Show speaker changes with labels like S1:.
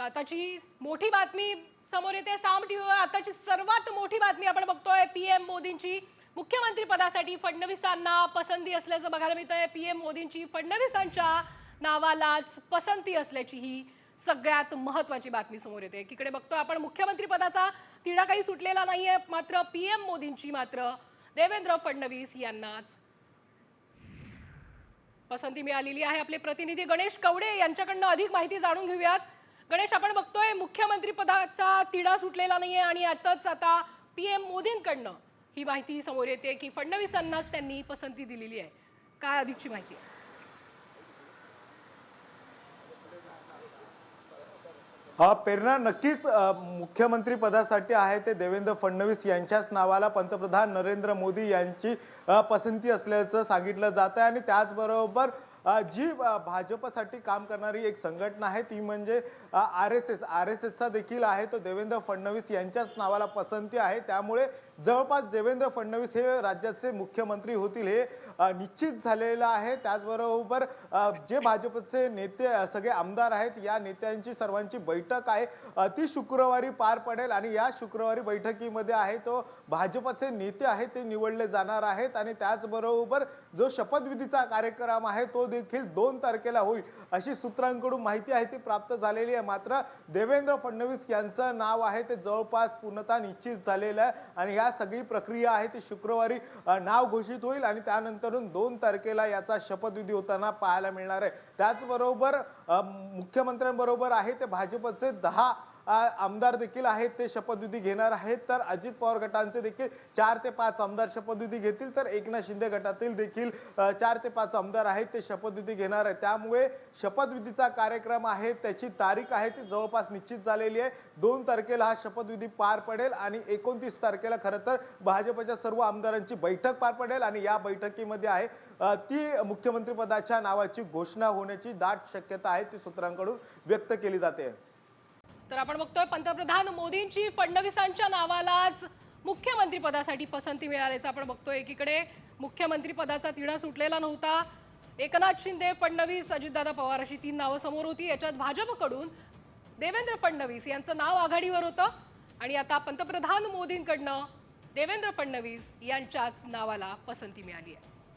S1: आताची मोठी बातमी समोर येते साम टीव्हीवर। आताची सर्वात मोठी बातमी आपण बघतोय पीएम मोदींची मुख्यमंत्री पदासाठी फडणवीसांना पसंती असल्याचं बघायला मिळतंय। पीएम मोदींची फडणवीसांच्या नावालाच पसंती असल्याची ही सगळ्यात महत्त्वाची बातमी समोर येते। एकीकडे बघतोय आपण मुख्यमंत्री पदाचा तिढा काही सुटलेला नाहीये, मात्र पीएम मोदींची मात्र देवेंद्र फडणवीस यांनाच पसंती मिळालेली आहे। आपले प्रतिनिधी गणेश कवडे यांच्याकडनं अधिक माहिती जाणून घेऊयात। गणेश, आपण बघतोय मुख्यमंत्री पदाचा तिढा सुटलेला नाहीये आणि आता पीएम मोदींकडनं ही माहिती समोर येते की फडणवीसांनाच त्यांनी पसंती दिलेली आहे। काय अधिकची माहिती आहे?
S2: प्रेरणा नक्कीच मुख्यमंत्री पदासाठी आहे ते देवेंद्र फडणवीस यांच्याच नावाला पंतप्रधान नरेंद्र मोदी यांची पसंती असल्याचं सांगितलं जातं आणि त्याचबरोबर जी भाजपसाठी काम करणारी एक संघटना आहे ती म्हणजे आर.एस.एसचा देखील आहे तो देवेंद्र फडणवीस यांच्याच नावाला पसंती आहे। त्यामुळे जवळपास देवेंद्र फडणवीस हे राज्याचे मुख्यमंत्री होतील हे निश्चित झालेलं आहे। त्याचबरोबर जे भाजपचे नेते सगळे आमदार आहेत या नेत्यांची सर्वांची बैठक आहे ती शुक्रवारी पार पडेल आणि या शुक्रवारी बैठकीमध्ये आहे तो भाजपचे नेते आहेत ते निवडले जाणार आहेत आणि त्याचबरोबर जो शपथविधीचा कार्यक्रम आहे तो देखील 2 तारखेला होईल अशी सूत्रांकडून माहिती आहे ती प्राप्त झालेली आहे। मात्र देवेंद्र फडणवीस यांचं नाव आहे ते जवळपास पूर्णतः निश्चित झालेलं आहे आणि या सगळी प्रक्रिया आहे ती शुक्रवारी नाव घोषित होईल आणि त्यानंतर 2 तारखेला याचा शपथविधी होताना पाहायला मिळणार आहे। त्याचबरोबर मुख्यमंत्र्यांबरोबर आहे ते भाजपचे 10 आमदार देखील आहेत ते शपथविधी घेणार आहेत। तर अजित पवार गटांचे देखील 4 ते 5 आमदार शपथविधी घेतील तर एकनाथ शिंदे गटातील देखील 4 ते 5 आमदार आहेत ते शपथविधी घेणार आहेत। त्यामुळे शपथविधीचा कार्यक्रम आहे त्याची तारीख आहे ती जवळपास निश्चित झालेली आहे। 2 तारखेला हा शपथविधी पार पडेल आणि 29 तारखेला खरं तर भाजपच्या सर्व आमदारांची बैठक पार पडेल आणि या बैठकीमध्ये आहे ती मुख्यमंत्री पदाच्या नावाची घोषणा होण्याची दाट शक्यता आहे ती सूत्रांकडून व्यक्त केली जाते।
S1: तर आपण बघतोय पंतप्रधान मोदींची फडणवीसांच्या नावालाच मुख्यमंत्री पदासाठी पसंती मिळाल्याचं आपण बघतोय। एकीकडे मुख्यमंत्री पदाचा तिढा सुटलेला नव्हता। एकनाथ शिंदे, फडणवीस, अजितदादा पवार अशी 3 नावं समोर होती। याच्यात भाजपकडून देवेंद्र फडणवीस यांचं नाव आघाडीवर होतं आणि आता पंतप्रधान मोदींकडनं देवेंद्र फडणवीस यांच्याच नावाला पसंती मिळाली आहे।